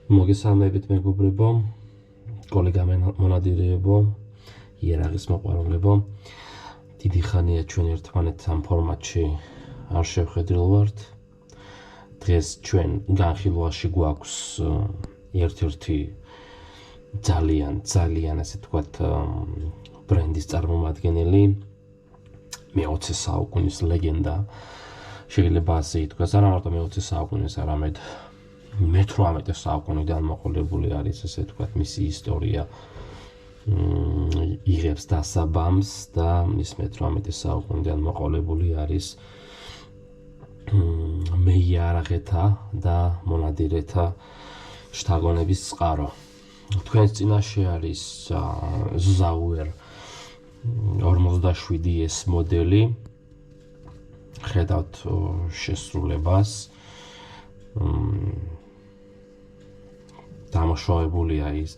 მოგესალმებით მეგობრებო, კოლეგა მონადირეებო, იერაღის მოყვარულებო. დიდი ხანია ჩვენ ერთმანეთს ამ ფორმატში არ შევხედილვართ. დღეს ჩვენ განხილვაში გვაქვს ერთ-ერთი ძალიან ასე თქვათ ბრენდის წარმომადგენელი, მე-20 საუკუნის ლეგენდა. შეიძლება ასე ითქვას, არა მარტო მე-20 საუკუნის, არამედ მე-18 საუკუნიდან მოყოლებული არის, ასე თქვათ, მისი ისტორია იღებს დასაბამს და ის მე-18 საუკუნიდან მოყოლებული არის მეიარაღეთა და მონადირეთა შთაგონების წყარო. თქვენს წინაშე არის ზაუერ 47S მოდელი. ხედავთ შესრულებას. დამუშავებულია ის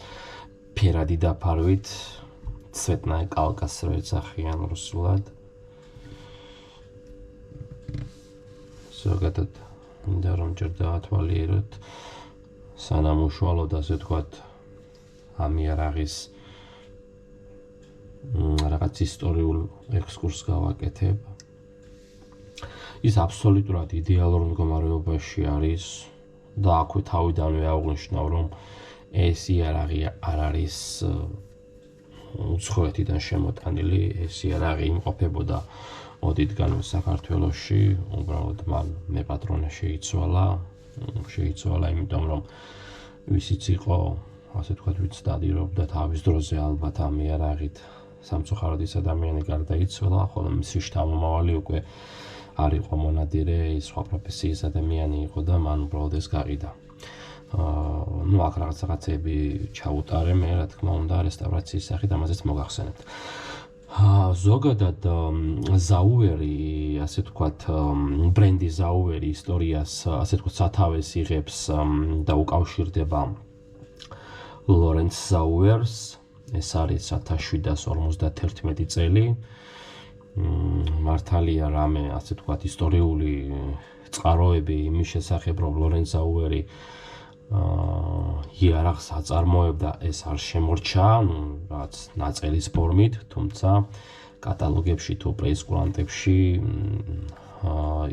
ფერადი დაფარვით, ცვეტნაი კალკას ეძახიან რუსულად. ზოგადად მინდა რომ ჯერ დაათვალიეროთ სანამ უშუალოდ ასე თქვათ ამ იარაღის რაღაც ისტორიულ ექსკურსს გავაკეთებ. ის აბსოლუტურად იდეალურ მდგომარეობაში არის და აქვე თავიდანვე აღვნიშნავ, რომ ეს იარაღი არ არის უცხოეთიდან შემოტანილი, ეს იარაღი იმყოფებოდა ოდითგანვე საქართველოში, უბრალოდ მან მეპატრონე შეიცვალა, იმიტომ რომ ვისიც იყო, ასე თქვათ, ვიც დადირობდა თავის დროზე ალბათ ამ იარაღით სამწუხაროდ ის ადამიანი გარდაიცვალა, ხოლო მისი შთამომავალი უკვე არ იყო მონადირე, ის სხვა პროფესიის ადამიანი იყო და მან უბრალოდ ეს გაყიდა. აქ რაღაცები ჩაუტარე მე, რა თქმა უნდა, რესტავრაციის სახით, ამაზეც მოგახსენებთ. ზოგადად ზაუერი, ასე თქვათ, ბრენდი ზაუერი ისტორიას, ასე თქვათ, სათავეს იღებს და უკავშირდება ლორენც ზაუერს. ეს არის 1751 წელი. მართალია რამე, ასე თქვათ, ისტორიული წყაროები იმის შესახებ, რომ ლორენც ზაუერი იარაღს აწარმოებდა, ეს არ შემორჩა, რაც ნაწელის ფორმით, თუმცა კატალოგებში თუ პრეისკურანტებში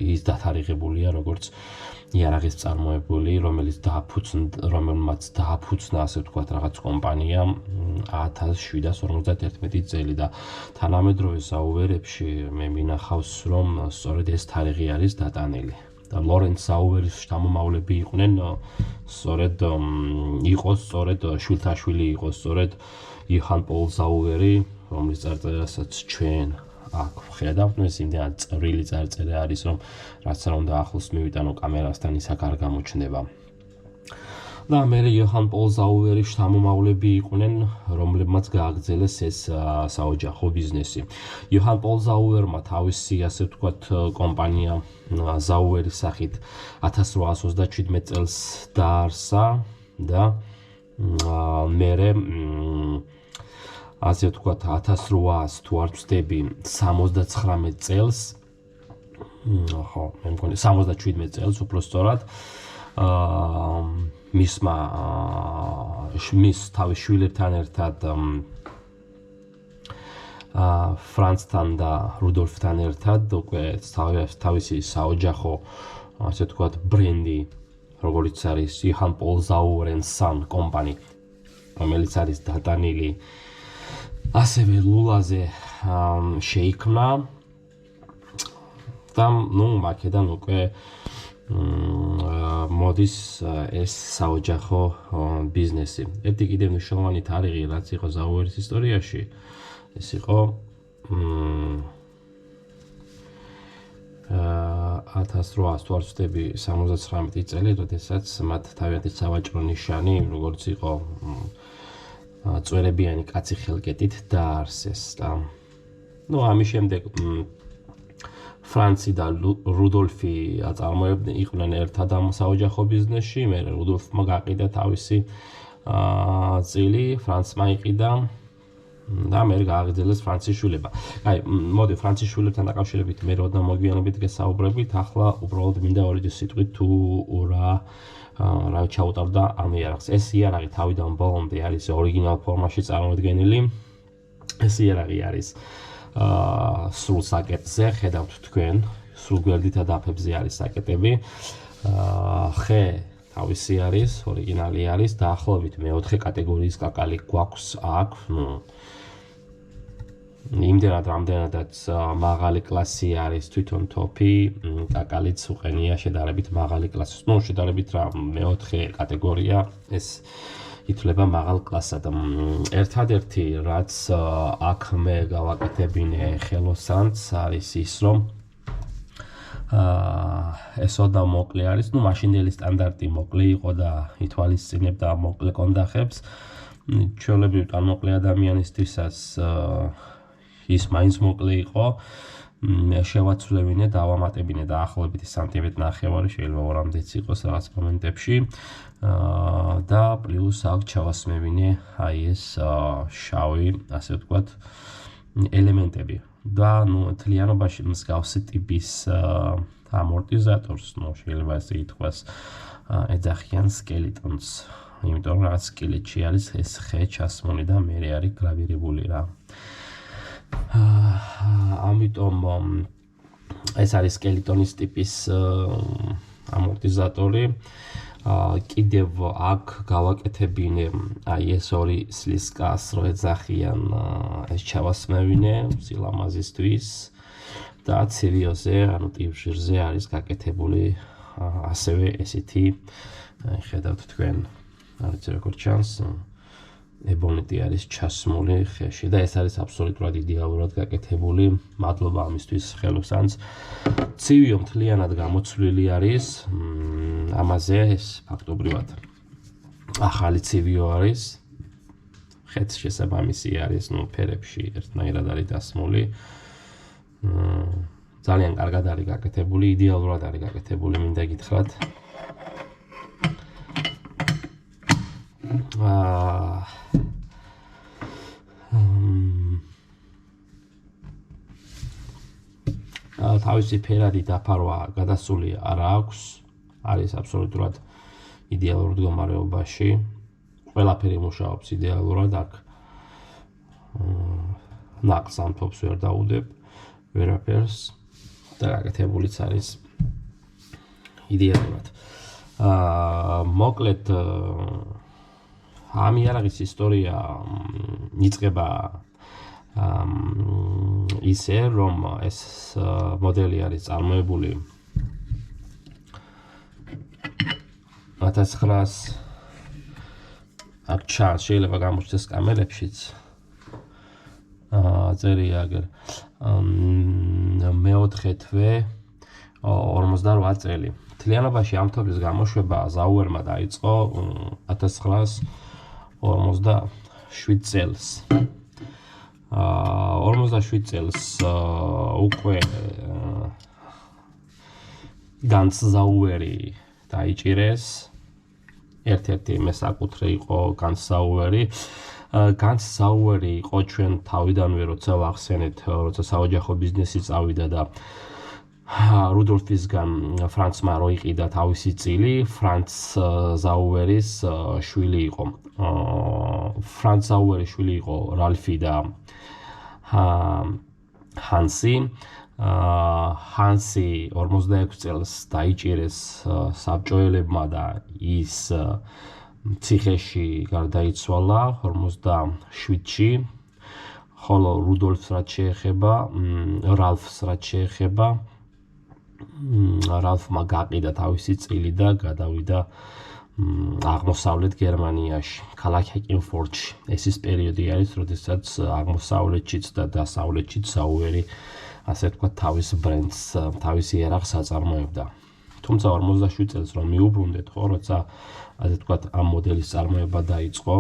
ის დათარიღებულია როგორც იარაღის წარმოებული, რომელმაც დააფუძნა, ასე ვთქვათ, რაღაც კომპანია 1751 წელი და თანამედროვე ზაუერებში მე მინახავს, რომ სწორედ ეს თარიღი არის დატანილი. და ლორენც ზაუერის შთამომავლები იყვნენ სწორედ შვილთაშვილი იყო სწორედ იოჰან პოლ ზაუერი, რომლის წარწერასაც ჩვენ აქ ვხედავთ, ეს იმდენად წვრილი წარწერა არის, რომ რაც არ უნდა ახლოს მივიტანო კამერასთან, ის აქ არ გამოჩნდება. და მე იოჰან პოლ ზაუერის შთამომავლები იყვნენ, რომლებმაც გააგრძელეს ეს საოჯახო ბიზნესი. იოჰან პოლ ზაუერმა თავისი, ასე ვთქვათ, კომპანია ზაუერის სახით 1827 წელს დაარსა და მერე ასე ვთქვათ 1800 თუ არ ვცდები 79 წელს, მე მგონი 77 წელს უფრო სწორად, მის თავის შვილებთან ერთად ფრანცთან და რუდოლფთან ერთად უკვე თავისი საოჯახო, ასე ვთქვათ, ბრენდი, როგორც არის იოჰან პოლ ზაუერ and Son Company, რომელიც არის დატანილი ასევე ლულაზე შეიქმნა და მაქედან უკვე მოდის ეს საოჯახო ბიზნესი. ერთი კიდევ მნიშვნელოვანი თარიღი, რაც იყო ზაუერის ისტორიაში, ეს იყო 1879 წელი, როდესაც მათ თავიანთი სავაჭრო ნიშანი, როგორც იყო წვერებიანი კაცი ხელკეტით დაარსეს და ამის შემდეგ ფრანცი და რუდოლფი იყვნენ ერთად ამ საოჯახო ბიზნესში, მე რუდოლფმა გაყიდა თავისი წილი, ფრანცმა იყიდა და მე გააგრძელეს ფრანცის შვილება. მოდი ფრანცის შვილებთან დაკავშირებით მე როდნა მოგვიანებით გესაუბრებით, ახლა უბრალოდ მინდა ორი სიტყვით თუ რა რა ჩაუტარდა ამ იარაღს. ეს იარაღი თავიდან ბოლომდე არის ორიგინალ ფორმაში წარმოდგენილი. ეს იარაღი არის სრულ საკეტზე, ხედავთ თქვენ, სრულ გვერდითა დაფებზე არის საკეტები. ხე თავისი არის, ორიგინალი არის, დაახლოებით მეოთხე კატეგორიის კაკალი გვაქვს აქ, იმდენად რამდენადაც მაღალი კლასი არის თვითონ თოფი, კაკალიც უყენია შედარებით მაღალი კლასის. შედარებით რა მეოთხე კატეგორია ეს ითვლება მაღალ კლასად. ერთადერთი რაც აქ მე გავაკეთებინე ხელოსანს არის ის რომ ესოდა მოკლე არის, მაშინდელი სტანდარტი მოკლე იყო და ითვალისწინებდა მოკლე კონდახებს. ჩვეულებრივ ტანმოკლე ადამიანისთვისაც ის მაინც მოკლე იყო. შევაცვლევინე, დავამატებინე დაახლოებით სანტიმეტრ ნახევარი, შეიძლება 2-მდეც იყოს რაღაც მომენტებში. და პლუს აქ ჩავასმევინე აი ეს შავი, ასე ვთქვათ, ელემენტები. და თლიანობაში მსგავსი ტიპის ამორტიზატორს, შეიძლება ესე ითქვას, ეძახიან სკელეტონს. იმიტომ რომ რაღაც სკელეტში არის ეს ხე ჩასმული და მერე არის გრავირებული რა. ამიტომ ეს არის სკელეტონის ტიპის ამორტიზატორი. კიდევ აქ გავაკეთებინე აი ეს ორი სლისკას, რო ეძახიან, ეს ჩავასმევინე სილამაზისთვის და ცივიოზე, ანუ ტივჟირზე არის გაკეთებული ასევე ესეთი, ხედავთ თქვენ, არ ვიცი როგორ ჩანს, ებონეტი არის ჩასმული ხეში და ეს არის აბსოლუტურად იდეალურად გაკეთებული. მადლობა ამისთვის ხელოსანს. ცივიო მთლიანად გამოცვლილი არის. ამაზე ეს ფაქტობრივად ახალი ცივიო არის. ხეც შესაბამისი არის, ფერებში ერთნაირად არის დასმული. ძალიან კარგად არის გაკეთებული, იდეალურად არის გაკეთებული, მინდა გითხრათ. თავისი ფერადი დაფარვა გადასული არ აქვს, არის აბსოლუტურად იდეალურ მდგომარეობაში. ყველაფერი მუშაობს იდეალურად, აქ ნაყს ამ თოფს ვერ დაუდებ, ვერაფერს და გაკეთებულიც არის იდეალურად. მოკლედ ამ იარაღის ისტორია იწყება ისე, რომ ეს მოდელი არის წარმოებული 1900 აქ ჩანს, შეიძლება გამოჩნდეს კამერებშიც. წერია აგერ მეოთხე თვე 48 წელი. მთლიანობაში ამ თოფის გამოშვება ზაუერმა დაიწყო 1947 წელს. 47 წელს უკვე განც ზაუერი დაიჭირეს. ერთ-ერთი მესაკუთრე იყო განც ზაუერი. განც ზაუერი იყო ჩვენ თავიდანვე, როცა ვახსენეთ, როცა საოჯახო ბიზნესი წავიდა და რუდოლფისგან ფრანცმა რო იყიდა თავისი წილი, ფრანც ზაუერის შვილი იყო. ფრანც ზაუერის შვილი იყო რალფი და ჰანსი. ჰანსი 46 წელს დაიჭირეს საბჭოელებმა და ის ციხეში გარდაიცვალა 47-ში. ხოლო რუდოლფს რაც შეეხება, რალფს რაც შეეხება, რალფმა გაყიდა თავისი წილი და გადავიდა აღმოსავლეთ გერმანიაში, ქალაქ ჰეკინფორდში. ეს ის პერიოდი არის, როდესაც აღმოსავლეთშიც და დასავლეთშიც ზაუერი, ასე ვთქვათ, თავის ბრენდს, თავის იარაღს აწარმოებდა. თუმცა 47 წელს რომ მიუბრუნდეთ, ხო, როცა ასე ვთქვათ, ამ მოდელის წარმოება დაიწყო,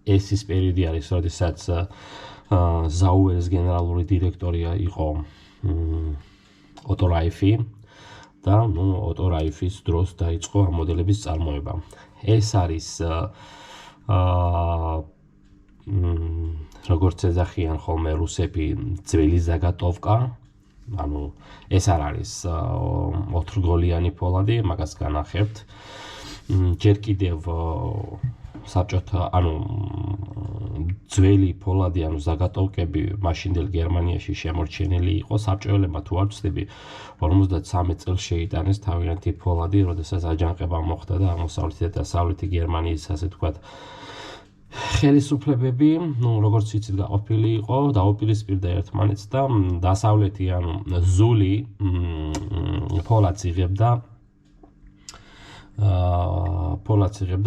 ეს ის პერიოდი არის, როდესაც ზაუერის გენერალური დირექტორია იყო ოტო რაიფი და ოტო რაიფის დროს დაიწყო ამ მოდელების წარმოება. ეს არის როგორც ეძახიან ხოლმე რუსები, ძველი ზაგატოვკა, ანუ ეს არ არის 4 გოლიანი ფოლადი, მაგას განახებთ. ჯერ კიდევ საბჭოთა, ანუ ძველი ფოლადი, ანუ ზაგატოვკები მაშინდელ გერმანიაში შემორჩენილი იყო. საბჭოელებმა თუ არ ვცდები 53 წელს შეიტანეს თავიანთი ფოლადი, როდესაც აჯანყება მოხდა და აღმოსავლეთი და დასავლეთი გერმანიის, ასე ვთქვათ, ხელისუფლებები, როგორც იცით, გაყოფილი იყო, დაუპირისპირდა ერთმანეთს და დასავლეთი, ანუ ზული ფოლადს იღებდა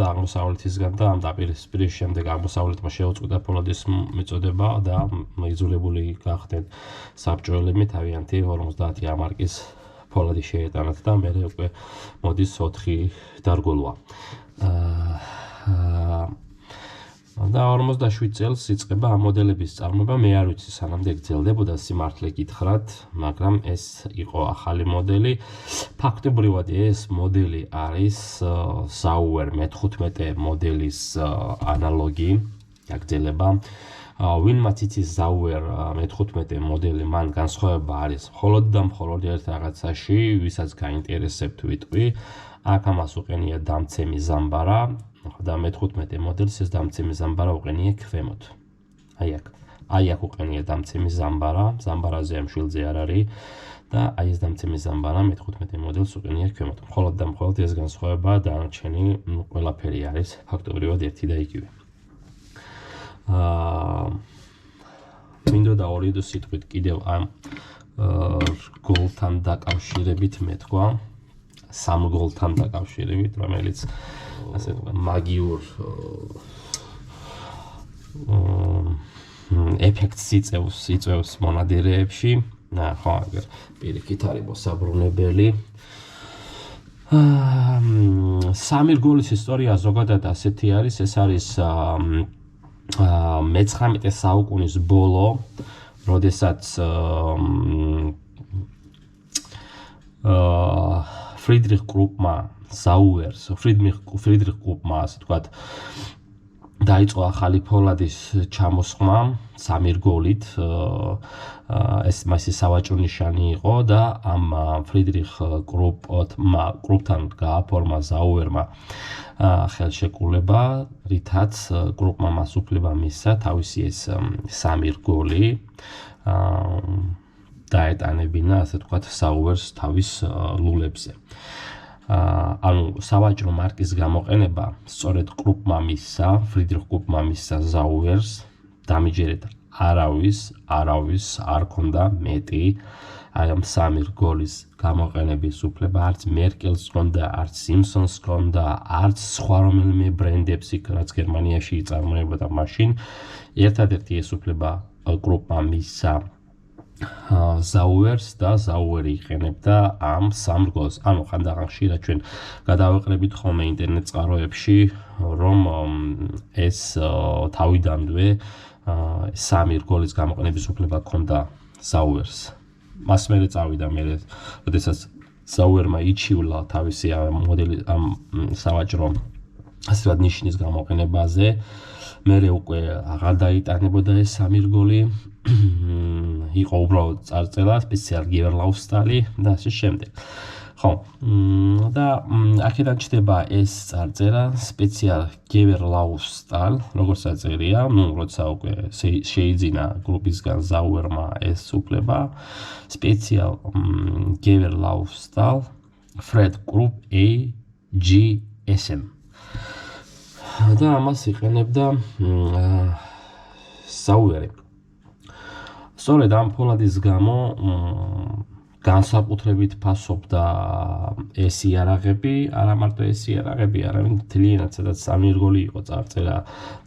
აღმოსავლეთისგან და ამ დაპირისპირის შემდეგ აღმოსავლეთმა შეუწყვეტა ფოლადის მიწოდება და იძულებული გახდნენ საბჭოელები თავიანთი 50 მარკის ფოლადი შეეტანათ და მერე უკვე მოდის 4 დარგოლვა. და 47 წელს იწყება ამ მოდელების წარმოება. მე არ ვიცი სანამდე გრძელდებოდა სიმართლე გითხრათ, მაგრამ ეს იყო ახალი მოდელი. ფაქტობრივად ეს მოდელი არის Sauer მე-15 მოდელის ანალოგი, გაგრძელება. ვინმაც იცის Sauer მე-15 მოდელი, მან განსხვავება არის მხოლოდ და მხოლოდ ერთ რაღაცაში, ვისაც გაინტერესებთ ვიტყვი. აქ ამას უყენია დამცემი ზამბარა. და მე-15 მოდელს ეს დამცემი ზამბარა უყენია ქვემოთ. აი აქ უყენია დამცემი ზამბარა, ზამბარაზე ამ შვილზე არ არის და აი ეს დამცემი ზამბარა მე-15 მოდელს უყენია ქვემოთ. მხოლოდ და მხოლოდ ეს განსხვავება, დანარჩენი ყველაფერი არის ფაქტობრივად ერთი და იგივე. მინდოდა 2 სიტყვით კიდევ ამ გოლთან დაკავშირებით მეთქვა. 3 გოლთან დაკავშირებით, რომელიც ასე ვთქვათ, მაგიურ ეფექტს იწვევს მონადირეებში. ხო, აგერ პირიქით არის მოსაბრუნებელი. სამირგოლის ისტორია ზოგადად ასეთი არის, ეს არის მე-19 საუკუნის ბოლო, როდესაც ფრიდრიხ კრუპმა ასე ვთქვათ, დაიწყო ახალი ფოლადის ჩამოსხმა სამირგოლით. ეს მასის სავაჭრო ნიშანი იყო და ამ ფრიდრიხ კრუპთან გააფორმა Sauerმა ხელშეკრულება, რითაც კრუპმა მას უფლება მისცა თავისი ეს სამირგოლი დაეტანებინა, ასე ვთქვათ, Sauer's თავის ლულებზე. ანუ სავაჭრო მარკის გამოყენება სწორედ კრუპმა მისცა, ფრიდრიხ კრუპმა მისცა Sauer's, დამიჯერეთ არავის არ ქონდა მეტი აი ამ სამირგოლის გამოყენების უფლება, არც მერკელს ქონდა, არც სიმსონს ქონდა, არც სხვა რომელიმე ბრენდებს იქ, რაც გერმანიაში იწარმოებოდა მაშინ. ერთადერთი ეს უფლება კრუპმა მისცა Sauer's და Sauer-ი იყენებდა ამ სამრგოლს. ანუ ხანდახან ხშირად ჩვენ გადავეყრებით ხოლმე ინტერნეტ წყაროებში, რომ ეს თავიდანვე სამირგოლის გამოყენების უფლება ჰქონდა Sauer's. მას მერე წავიდა, როდესაც Sauer-მა იჩივლა თავისი მოდელი ამ სავაჭრო ასე ვთქვათ ნიშნის გამოყენებაზე. მერე უკვე აღარ დაიტანებოდა ეს სამირგოლი. იყო უბრალოდ წარწერა, სპეციალ გიβერლაუსტალი და ასე შემდეგ. ხო, და აქედან ჩდება ეს წარწერა, სპეციალ გიβერლაუსტალ, როგორც აწერია, როცა უკვე შეიძინა გრუპისგან Sauerმა ეს უფლება, სპეციალ გიβერლაუსტალ Fred Krupp AG/Essen. და ამას იყენებდა Sauer-ი. სწორედ ამ ფოლადის გამო განსაკუთრებით ფასობდა ეს იარაღები, არა მარტო ეს იარაღები, არამედ მთლიანად სადაც სამირგოლი იყო წარწერა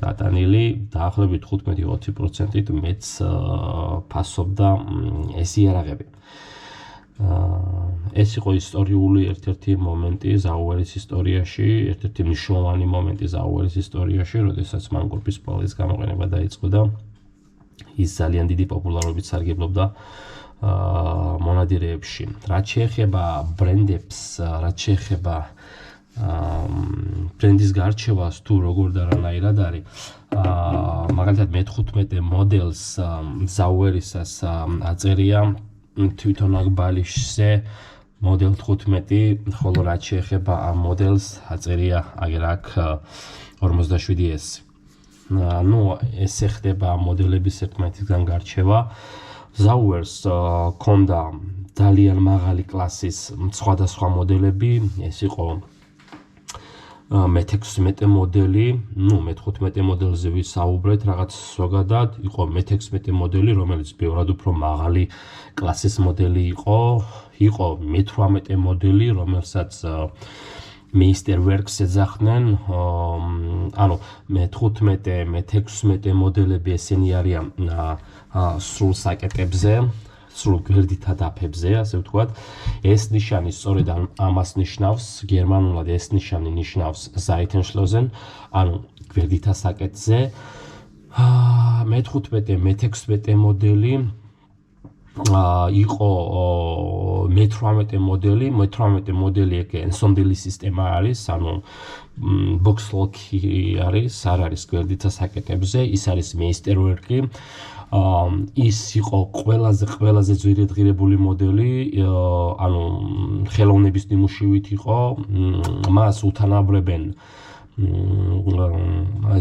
დატანილი, დაახლოებით 15-20%-ით მეც ფასობდა ეს იარაღები. ეს იყო ისტორიული ერთ-ერთი მომენტი Sauer-ის ისტორიაში, ერთ-ერთი მნიშვნელოვანი მომენტი Sauer-ის ისტორიაში, როდესაც მან გრუპის ფოლადის გამოყენება დაიწყო და ის ძალიან დიდი პოპულარობით სარგებლობდა მონადირეებში. რაც შეეხება ბრენდებს, რაც შეეხება ბრენდის გარჩევას, თუ როგორ და რანაირად არის, მაგალითად მე-15 მოდელს Sauer-ისას აწერია თვითონ აქ ბალიშზე მოდელ 15, ხოლო რაც შეეხება ამ მოდელს აწერია აგერ აქ 47S. ნუ ესე ხდება მოდელების ერთმანეთისგან გარჩევა. Zauers ქონდა ძალიან მაღალი კლასის სხვადასხვა მოდელები, ეს იყო მე-16 მოდელი, ნუ მე-15 მოდელზე ვისაუბრეთ, რაღაც ზოგადად იყო მე-16 მოდელი, რომელიც ბევრად უფრო მაღალი კლასის მოდელი იყო მე-18 მოდელი, რომელსაც Meisterwerks ეძახდნენ, ანუ მე-15, მე-16 მოდელები ესენი არიან სრულ საკეტებზე, სრულ გვერდითა დაფებზე, ასე ვთქვათ. ეს ნიშანი სწორედ ამას ნიშნავს, გერმანულად ეს ნიშანი ნიშნავს Seitenschlossen, ანუ გვერდითა საკეტზე. მე-15, მე-16 მოდელი იყო მე-18 მოდელი, მე-18 მოდელი ეგ ensondeli სისტემა არის, ანუ box lock-ი არის, არ არის გვერდითა საკეტებზე, ის არის Meisterwerk-ი. ის იყო ყველაზე ძვირადღირებული მოდელი, ანუ ხელოვნების ნიმუშივით იყო, მას უთანაბრებენ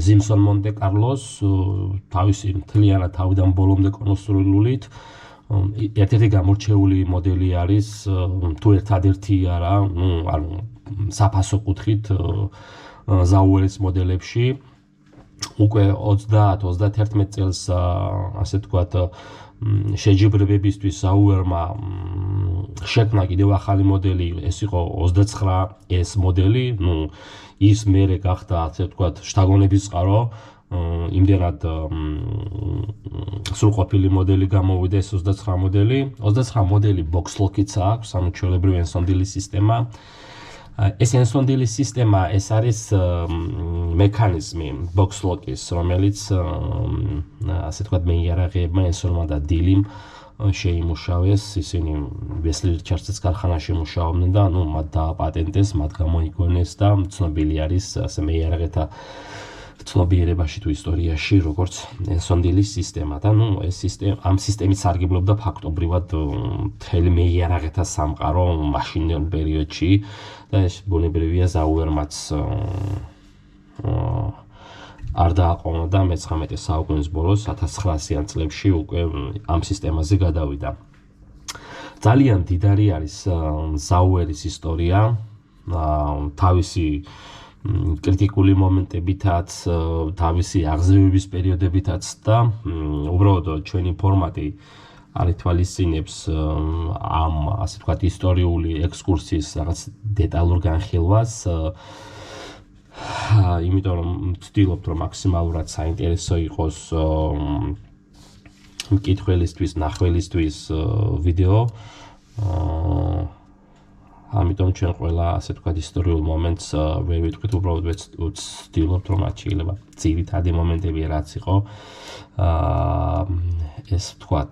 Simson Monte Carlos თავისი მთლიანად თავიდან ბოლომდე კონსტრუირებით. ერთ-ერთი გამორჩეული მოდელი არის, თუ ერთადერთი არა, ანუ საფასო კუთხით Zauers მოდელებში. უკვე 30-31 წელს ასე ვთქვათ შეჯიბრებებისთვის Zauerმა შექმნა კიდევ ახალი მოდელი, ეს იყო 29S მოდელი, ის მერე გახდა ასე ვთქვათ შთაგონების წყარო, იმდენად სრულყოფილი მოდელი გამოვიდა ეს 29 მოდელი. 29 მოდელი box lock-იც აქვს, ანუ ჩვეულებრივი ensondeli სისტემა. ეს ensondeli სისტემა ეს არის მექანიზმი box lock-ის, რომელიც ასე ვთქვათ მეიარაღეებმა ensonმა და დილიმ შეიმუშავეს, ისინი Wesley Richards-ის ქარხანაში მუშაობდნენ და მათ დააპატენტეს, მათ გამოიგონეს და ცნობილი არის ასე მეიარაღეთა ცნობიერებაში თუ ისტორიაში, როგორც ensondeli სისტემა და ეს ამ სისტემით სარგებლობდა ფაქტობრივად მთელი მეიარაღეთა სამყარო მაშინდელ პერიოდში და ეს ბუნებრივია Zauermაც არ დააყოვნა და მე-19 საუკუნის ბოლოს 1900-იან წლებში უკვე ამ სისტემაზე გადავიდა. ძალიან დიდარი არის Zaueris ისტორია, თავისი კრიტიკული მომენტებითაც, თავისი აღზევების პერიოდებითაც და უბრალოდ ჩვენი ფორმატი არ ითვალისწინებს ამ ასე ვთქვათ ისტორიული ექსკურსიის რაღაც დეტალურ განხილვას, იმიტომ რომ ვცდილობთ რომ მაქსიმალურად საინტერესო იყოს მკითხველისთვის, ნახველისთვის ვიდეო. ამიტომ ჩვენ ყველა ასე ვთქვათ ისტორიულ მომენტს ვერ ვიტყვით, უბრალოდ ვცდილობთ რომ მათ შეიძლება ძირითადი მომენტები რაც იყო ეს ვთქვათ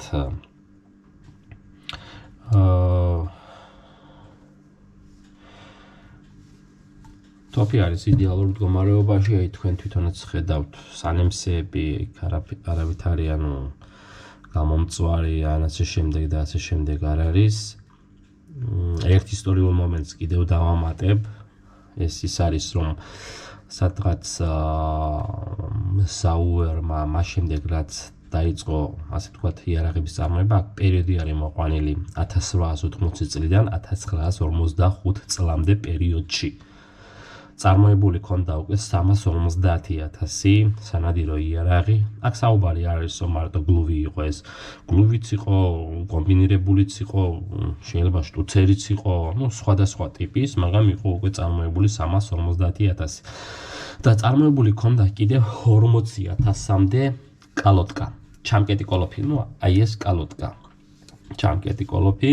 ტოპი არის იდეალურ მდგომარეობაში, აი თქვენ თვითონაც ხედავთ სანემსეები, არავით არიან გამომწვარი, ან ასე შემდეგ და ასე შემდეგ არ არის. ერთ ისტორიულ მომენტს კიდევ დავამატებ, ეს ის არის რომ სადღაც Zauerma მას შემდეგ რაც დაიწყო ასე ვთქვათ იარაღების წარმოება, აქ პერიოდი არის მოყვანილი 1880 წლიდან 1955 წლამდე პერიოდში. წარმოებული ქონდა უკვე 350,000 სანადირო იარაღი. აქ საუბარი არ არის რომ მარტო გლუვი იყო ეს. გლუვიც იყო, კომბინირებულიც იყო, შეიძლება შტუცერიც იყო, სხვადასხვა ტიპის, მაგრამ იყო უკვე წარმოებული 350,000 და წარმოებული ქონდა კიდევ 40,000-მდე კალოტკა. ჩამკეტი კოლოფი, აი ეს კალოტკა. ჩამკეტი კოლოფი,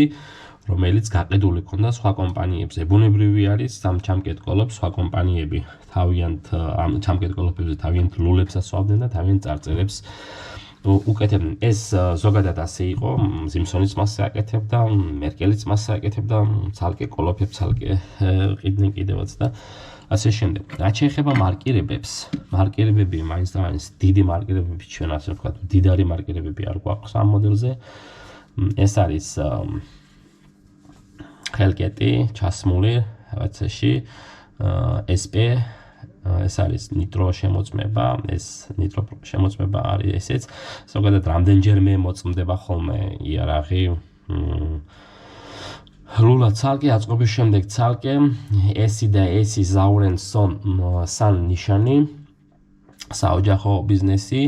რომელიც გაყიდული ქონდა სხვა კომპანიებზე. ბუნებრივი არის ამ ჩამკეტ კოლოფს სხვა კომპანიები თავიანთ ამ ჩამკეტ კოლოფებზე თავიანთ ლულებს ასვავდნენ და თავიანთ წარწერებს უკეთებდნენ. ეს ზოგადად ასე იყო, Simpsonიც მასზე აკეთებდა, Merkel-იც მასზე აკეთებდა, ცალკე კოლოფებს ცალკე ყიდნენ კიდევაც და ასე შემდეგ. რაც შეეხება მარკირებებს, მარკირებები მაინც და მაინც დიდი მარკირებები ჩვენ ასე ვთქვათ, დიდარი მარკირებები არ გვაქვს ამ მოდელზე. ეს არის ხელკეტი ჩასმული რაღაცაში SP ეს არის ნიტრო შემოწმება, ეს ნიტრო შემოწმება არის ესეც, ზოგადად რამდენჯერმე მოწმდება ხოლმე იარაღი ლულა ცალკე აწყობის შემდეგ ცალკე ესი და ესი ზაურენ სან ნიშანი საოჯახო ბიზნესი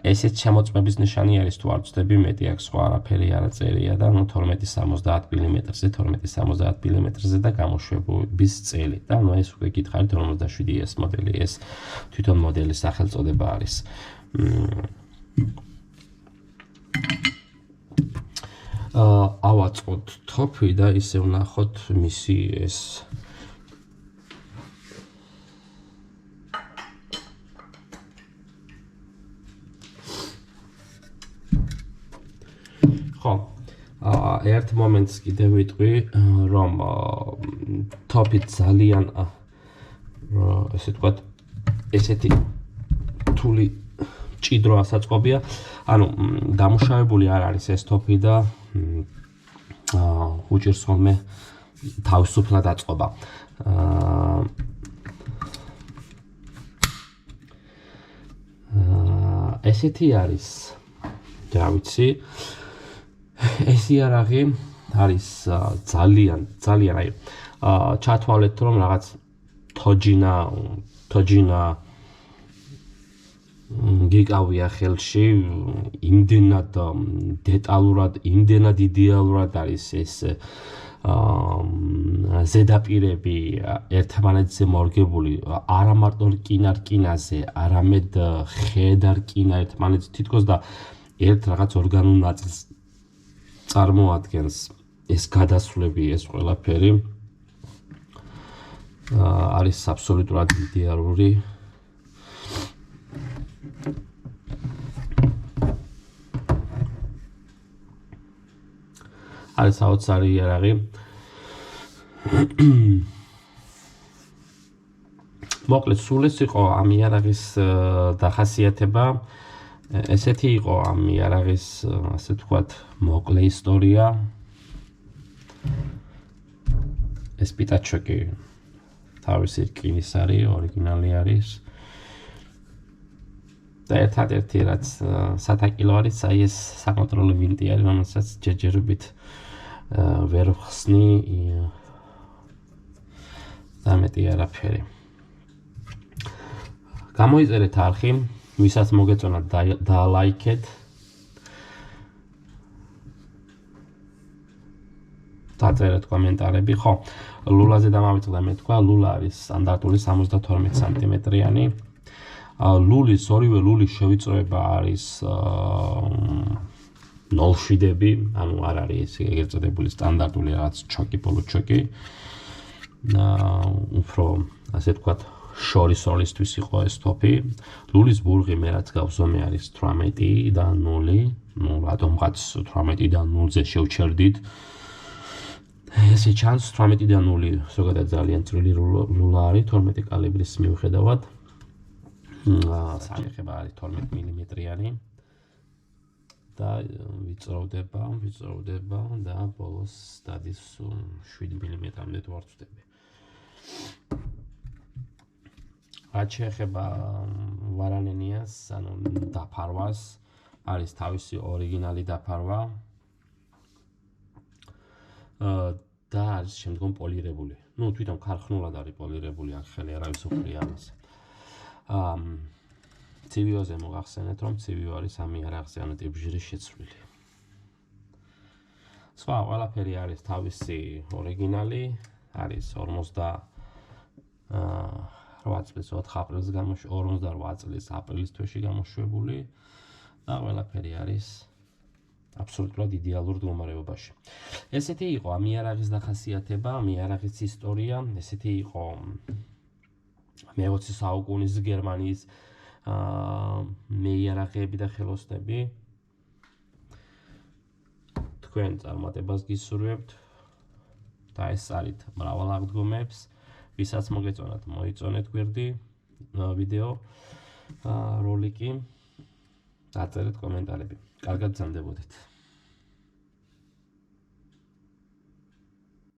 ესეც შემოწმების ნიშანი არის თუ არ ვწდები მეტი აქვს სხვა არაფერი არ წერია და 12-70 მმ-ზე 12-70 მმ-ზე და გამოშვების წელი და ეს უკვე გითხარით 57S მოდელი ეს თვითონ მოდელის სახელწოდება არის ავაწყოთ თოფი და ისე ვნახოთ მისი ეს ხო ერთ მომენტს კიდევ ვიტყვი რომ თოფი ძალიან ესე ვთქვათ ესეთი რთული ჭიდრო ასაწყობია ანუ დამუშავებული არ არის ეს თოფი და უჭირს ხოლმე თავისუფლად აწყობა ესეთი არის რა ვიცი ეს იარაღი არის ძალიან აი ჩათვალეთ რომ რაღაც თოჯინა გიკავია ხელში იმდენად დეტალურად იმდენად იდეალურად არის ეს ზედაპირები ერთმანეთზე მორგებული არა მარტო რკინა-რკინაზე არამედ ხე და რკინა ერთმანეთს თითქოს და ერთ რაღაც ორგანულ ნაწილს წარმოადგენს ეს გადასვლები ეს ყველაფერი არის აბსოლუტურად იდეალური არის საოცარი იარაღი მოკლედ სულ ეს იყო ამ იარაღის დახასიათება ესეთი იყო ამ იარაღის ასე ვთქვათ მოკლე ისტორია ეს პიტაჩოკი თავისი რკინის არის ორიგინალი არის და ერთადერთი რაც სათაკილო არის აი ეს საკონტროლო ვინტი არის რომელსაც ჯერჯერობით ვერ ხსნი და მეტი არაფერი გამოიწერეთ არხი ვისაც მოგეწონათ დაალაიქეთ დაწერეთ კომენტარები ხო ლულაზე დამავიწყდა მე თქვა ლულა არის სტანდარტული 72 სანტიმეტრიანი ლულის ორივე ლულის შევიწროება არის ნოლშვიდები ანუ არ არის ეგრეთ წოდებული სტანდარტული რაღაც ჩოკი პოლუჩოკი უფრო ასე ვთქვათ შორის როლისთვის იყო ეს თოფი ლულის ბურღი მე რაც გავზომე არის 18 და 0 ну რატომღაც 18 და 0-ზე შევჩერდით ესე ჩანს 18 და 0 ზოგადად ძალიან წვრილი ლულა არის 12 კალიბრის მიუხედავად სანახება არის 12 მმ-იანი და ვიწროვდება და ბოლოს დადის 7 მმ-მდე თუ არ ვწდები რაც შეეხება ვარანენიას ანუ დაფარვას არის თავისი ორიგინალი დაფარვა და არის შემდგომ პოლირებული ну თვითონ ქარხნულად არის პოლირებული აქ ხელი არავის უხლია ამას ცივიოზე მოგახსენეთ რომ ცივიო არის ამ იარაღზე ანუ ტიპჟირის შეცვლილი სხვა ყველაფერი არის თავისი ორიგინალი არის 48 წლის 4 აპრილს 48 წლის აპრილის თვეში გამოშვებული და ყველაფერი არის აბსოლუტურად იდეალურ მდგომარეობაში. ესეთი იყო ამ იარაღის დახასიათება, ამ იარაღის ისტორია, ესეთი იყო მე-20 საუკუნის გერმანიის მეიარაღები და ხელოსნები. თქვენ წარმატებას გისურვებთ და ესწარით მრავალ აღდგომებს, ვისაც მოგეწონათ, მოიწონეთ გვერდი ვიდეო როლიკი, დაწერეთ კომენტარები. კარგად გრძანდებოდეთ.